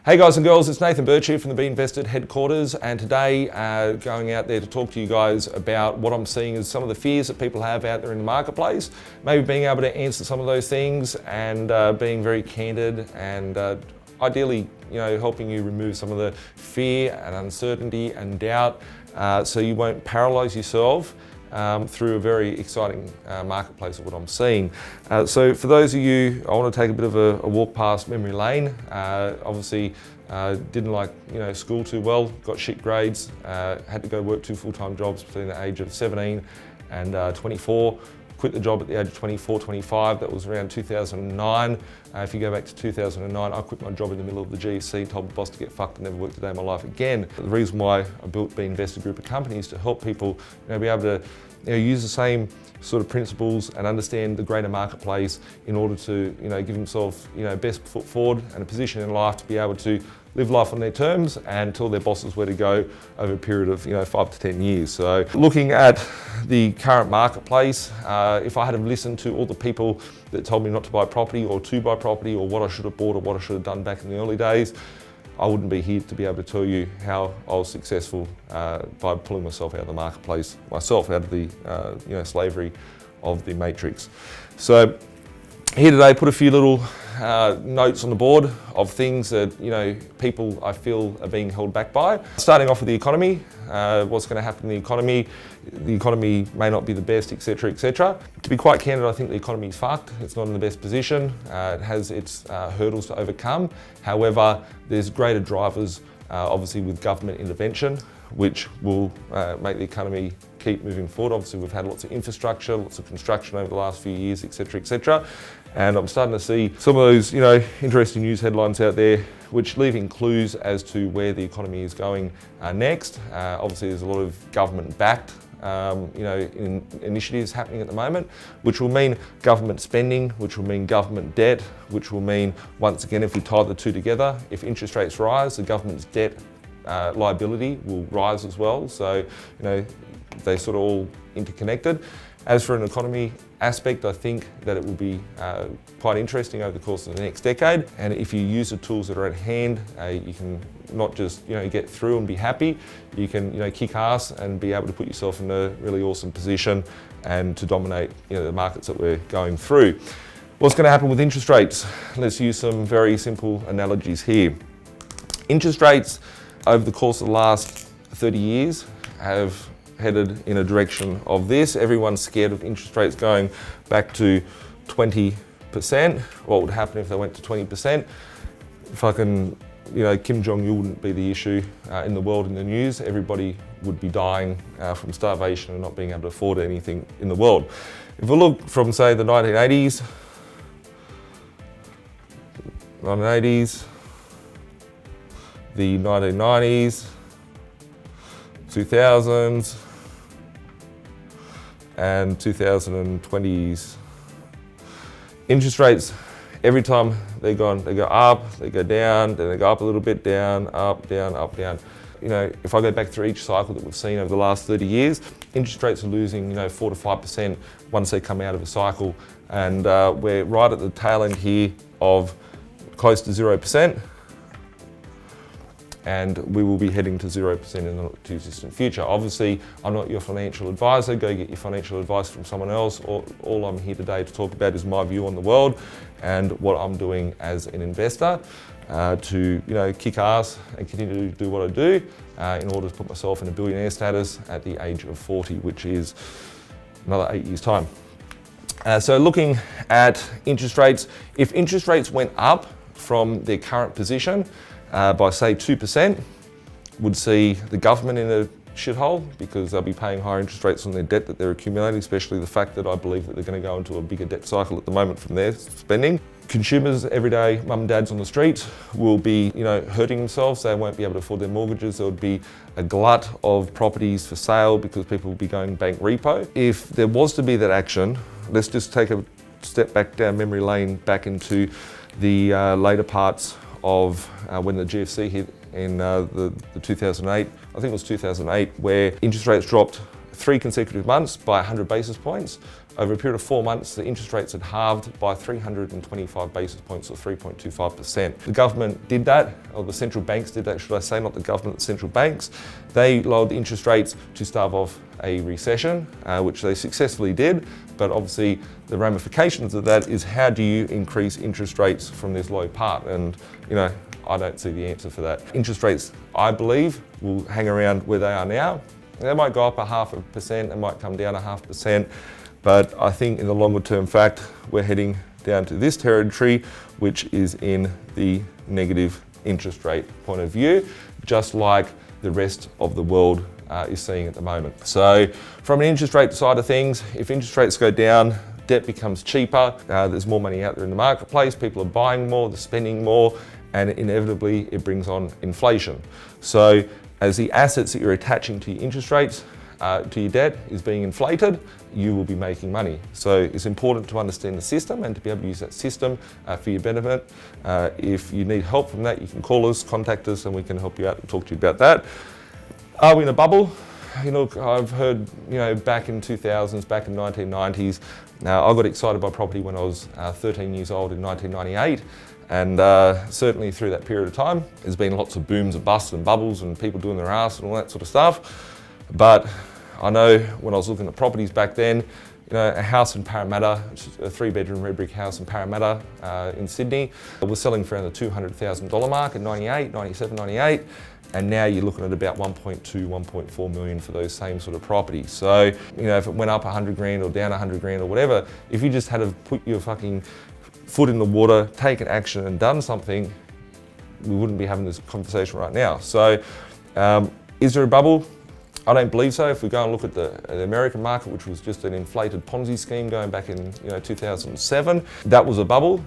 Hey guys and girls, it's Nathan Birch here from the Be Invested headquarters, and today going out there to talk to you guys about what I'm seeing as some of the fears that people have out there in the marketplace, maybe being able to answer some of those things and being very candid and ideally, helping you remove some of the fear and uncertainty and doubt so you won't paralyze yourself through a very exciting marketplace of what I'm seeing. So for those of you, I want to take a bit of a walk past memory lane. Obviously, didn't like school too well, got shit grades, had to go work 2 full-time jobs between the age of 17 and 24. Quit the job at the age of 24, 25, that was around 2009. If you go back to 2009, I quit my job in the middle of the GFC, told my boss to get fucked and never worked a day in my life again. The reason why I built Be Invested group of companies to help people be able to use the same sort of principles and understand the greater marketplace in order to give themselves best foot forward and a position in life to be able to live life on their terms and tell their bosses where to go over a period of 5 to 10 years. So looking at the current marketplace, if I had listened to all the people that told me not to buy property or to buy property or what I should have bought or what I should have done back in the early days, I wouldn't be here to be able to tell you how I was successful by pulling myself out of the marketplace, myself out of the slavery of the matrix. So here today, put a few little notes on the board of things that people I feel are being held back by. Starting off with the economy, what's going to happen in the economy? The economy may not be the best, etc., etc. To be quite candid, I think the economy is fucked. It's not in the best position. It has its hurdles to overcome. However, there's greater drivers, obviously with government intervention, which will make the economy keep moving forward. Obviously, we've had lots of infrastructure, lots of construction over the last few years, etc., etc. And I'm starting to see some of those, interesting news headlines out there, which leaving clues as to where the economy is going next. Obviously, there's a lot of government-backed, initiatives happening at the moment, which will mean government spending, which will mean government debt, which will mean, once again, if we tie the two together, if interest rates rise, the government's debt liability will rise as well. So, they sort of all interconnected. As for an economy aspect, I think that it will be quite interesting over the course of the next decade. And if you use the tools that are at hand, you can not just get through and be happy. You can kick ass and be able to put yourself in a really awesome position and to dominate the markets that we're going through. What's going to happen with interest rates? Let's use some very simple analogies here. Interest rates over the course of the last 30 years have headed in a direction of this. Everyone's scared of interest rates going back to 20%. What would happen if they went to 20%? Kim Jong-il wouldn't be the issue in the world in the news. Everybody would be dying from starvation and not being able to afford anything in the world. If we look from, say, the 1980s, the 1990s, 2000s, and 2020s. Interest rates, every time they go up, they go down, then they go up a little bit, down, up, down, up, down. If I go back through each cycle that we've seen over the last 30 years, interest rates are losing 4 to 5% once they come out of a cycle. And we're right at the tail end here of close to 0%. And we will be heading to 0% in the not too distant future. Obviously, I'm not your financial advisor. Go get your financial advice from someone else. All I'm here today to talk about is my view on the world and what I'm doing as an investor to kick ass and continue to do what I do in order to put myself in a billionaire status at the age of 40, which is another 8 years' time. So looking at interest rates, if interest rates went up from their current position, by say 2%, would see the government in a shithole because they'll be paying higher interest rates on their debt that they're accumulating, especially the fact that I believe that they're going to go into a bigger debt cycle at the moment from their spending. Consumers, everyday mum and dads on the streets will be hurting themselves. They won't be able to afford their mortgages. There would be a glut of properties for sale because people will be going bank repo. If there was to be that action, let's just take a step back down memory lane back into the later parts of when the GFC hit in the 2008, I think it was 2008, where interest rates dropped 3 consecutive months by 100 basis points. Over a period of 4 months, the interest rates had halved by 325 basis points, or 3.25%. The government did that, or the central banks did that, should I say, not the government, the central banks. They lowered the interest rates to stave off a recession, which they successfully did. But obviously, the ramifications of that is, how do you increase interest rates from this low part? And, I don't see the answer for that. Interest rates, I believe, will hang around where they are now. They might go up 0.5%, they might come down 0.5%, but I think in the longer term fact, we're heading down to this territory, which is in the negative interest rate point of view, just like the rest of the world is seeing at the moment. So from an interest rate side of things, if interest rates go down, debt becomes cheaper, there's more money out there in the marketplace, people are buying more, they're spending more, and inevitably it brings on inflation. So as the assets that you're attaching to your interest rates, to your debt is being inflated, you will be making money. So it's important to understand the system and to be able to use that system for your benefit. If you need help from that, you can call us, contact us, and we can help you out and talk to you about that. Are we in a bubble? I've heard, back in 2000s, back in 1990s, I got excited by property when I was 13 years old in 1998. And certainly through that period of time, there's been lots of booms and busts and bubbles and people doing their ass and all that sort of stuff. But I know when I was looking at properties back then, a house in Parramatta, a 3-bedroom red brick house in Parramatta in Sydney, was selling for around the $200,000 mark in 98, 97, 98. And now you're looking at about 1.2, 1.4 million for those same sort of properties. So, if it went up 100 grand or down 100 grand or whatever, if you just had to put your fucking foot in the water, taken action and done something, we wouldn't be having this conversation right now. So is there a bubble? I don't believe so. If we go and look at the American market, which was just an inflated Ponzi scheme going back in 2007, that was a bubble.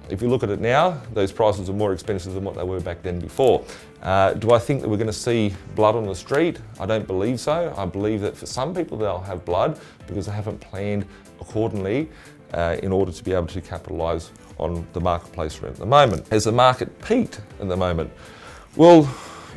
If you look at it now, those prices are more expensive than what they were back then before. Do I think that we're going to see blood on the street? I don't believe so. I believe that for some people they'll have blood because they haven't planned accordingly in order to be able to capitalise on the marketplace we're in at the moment. Has the market peaked at the moment? Well,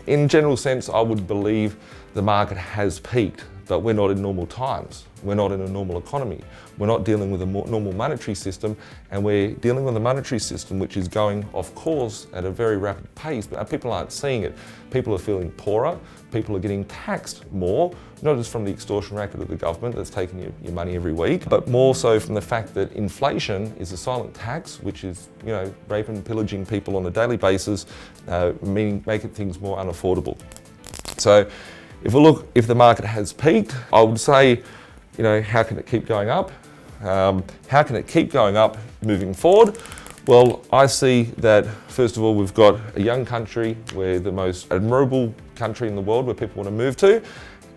in general sense, I would believe the market has peaked, but we're not in normal times. We're not in a normal economy. We're not dealing with a normal monetary system, and we're dealing with a monetary system which is going off course at a very rapid pace, but people aren't seeing it. People are feeling poorer, people are getting taxed more, not just from the extortion racket of the government that's taking your money every week, but more so from the fact that inflation is a silent tax, which is, raping and pillaging people on a daily basis, meaning making things more unaffordable. So if the market has peaked, I would say, how can it keep going up? How can it keep going up moving forward? Well, I see that, first of all, we've got a young country. We're the most admirable country in the world where people want to move to,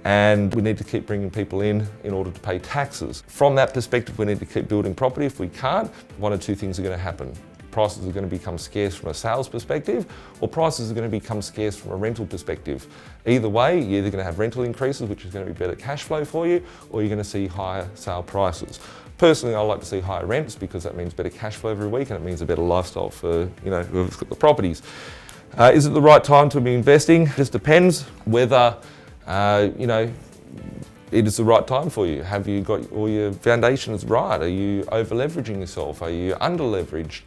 and we need to keep bringing people in order to pay taxes. From that perspective, we need to keep building property. If we can't, one of two things are going to happen. Prices are going to become scarce from a sales perspective, or prices are going to become scarce from a rental perspective. Either way, you're either going to have rental increases, which is going to be better cash flow for you, or you're going to see higher sale prices. Personally, I like to see higher rents because that means better cash flow every week, and it means a better lifestyle for whoever's got the properties. Is it the right time to be investing? It just depends whether it is the right time for you. Have you got all your foundations right? Are you over leveraging yourself? Are you under leveraged?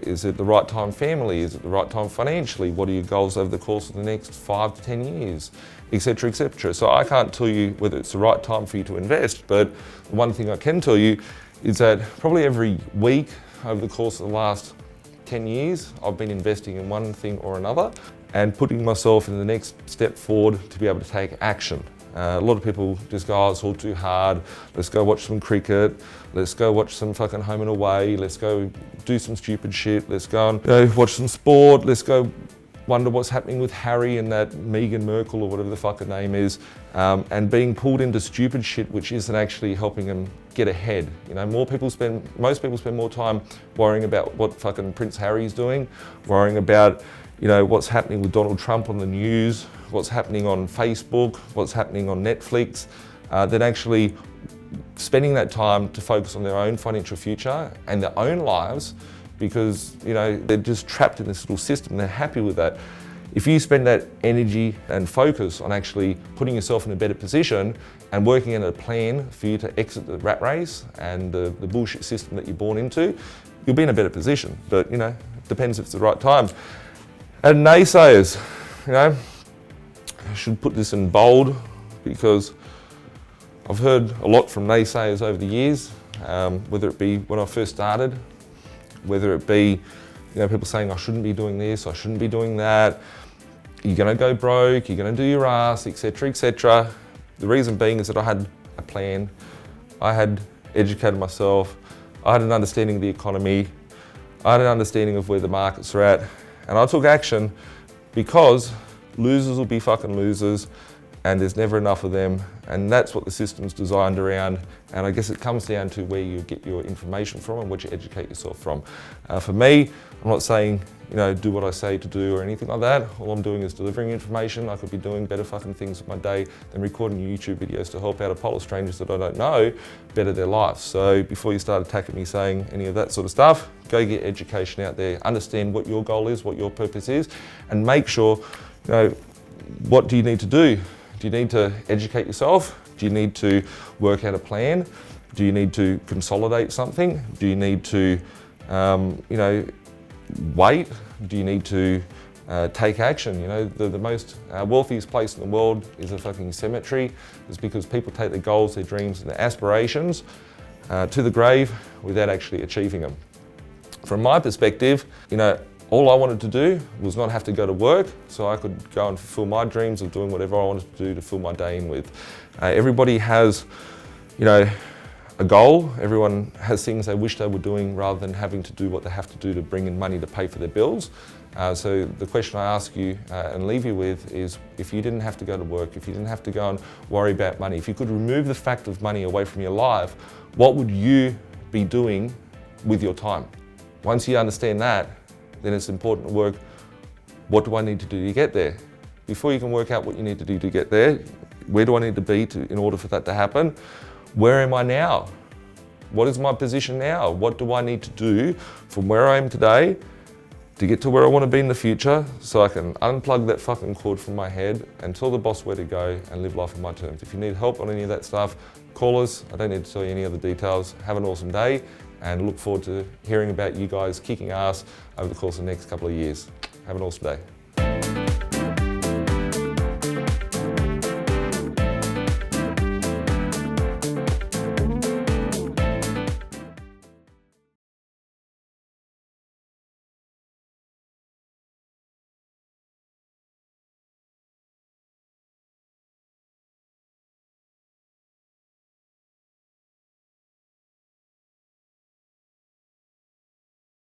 Is it the right time family? Is it the right time financially? What are your goals over the course of the next 5 to 10 years? Etc, etc. So I can't tell you whether it's the right time for you to invest, but the one thing I can tell you is that probably every week over the course of the last 10 years, I've been investing in one thing or another and putting myself in the next step forward to be able to take action. A lot of people just go, it's all too hard, let's go watch some cricket, let's go watch some fucking home and away, let's go do some stupid shit, let's go and watch some sport, let's go wonder what's happening with Harry and that Meghan Merkel or whatever the fuck her name is, and being pulled into stupid shit which isn't actually helping them get ahead. Most people spend more time worrying about what fucking Prince Harry's doing, worrying about what's happening with Donald Trump on the news, what's happening on Facebook, what's happening on Netflix, than actually spending that time to focus on their own financial future and their own lives, because they're just trapped in this little system. They're happy with that. if you spend that energy and focus on actually putting yourself in a better position and working in a plan for you to exit the rat race and the bullshit system that you're born into, you'll be in a better position. But, you know, it depends if it's the right time. And naysayers, you know, I should put this in bold because I've heard a lot from naysayers over the years, whether it be when I first started, whether it be, you know, people saying I shouldn't be doing this, I shouldn't be doing that, you're gonna go broke, you're gonna do your ass, etc., etc. The reason being is that I had a plan, I had educated myself, I had an understanding of the economy, I had an understanding of where the markets are at, and I took action because losers will be fucking losers and there's never enough of them, and that's what the system's designed around. And I guess it comes down to where you get your information from and what you educate yourself from. For me, I'm not saying, you know, do what I say to do or anything like that. All I'm doing is delivering information. I could be doing better fucking things with my day than recording YouTube videos to help out a pile of strangers that I don't know better their lives. So before you start attacking me saying any of that sort of stuff, go get education out there, understand what your goal is, what your purpose is, and make sure, you know, what do you need to do? Do you need to educate yourself? Do you need to work out a plan? Do you need to consolidate something? Do you need to, you know, wait? Do you need to take action? You know, the most wealthiest place in the world is a fucking cemetery. It's because people take their goals, their dreams, and their aspirations to the grave without actually achieving them. From my perspective, you know, all I wanted to do was not have to go to work, so I could go and fulfill my dreams of doing whatever I wanted to do to fill my day in with. Everybody has, you know, a goal. Everyone has things they wish they were doing rather than having to do what they have to do to bring in money to pay for their bills. So the question I ask you and leave you with is, if you didn't have to go to work, if you didn't have to go and worry about money, if you could remove the fact of money away from your life, what would you be doing with your time? Once you understand that, then it's important to work, what do I need to do to get there? Before you can work out what you need to do to get there, where do I need to be in order for that to happen? Where am I now? What is my position now? What do I need to do from where I am today to get to where I want to be in the future, so I can unplug that fucking cord from my head and tell the boss where to go and live life on my terms. If you need help on any of that stuff, call us. I don't need to tell you any other details. Have an awesome day, and look forward to hearing about you guys kicking ass over the course of the next couple of years. Have an awesome day.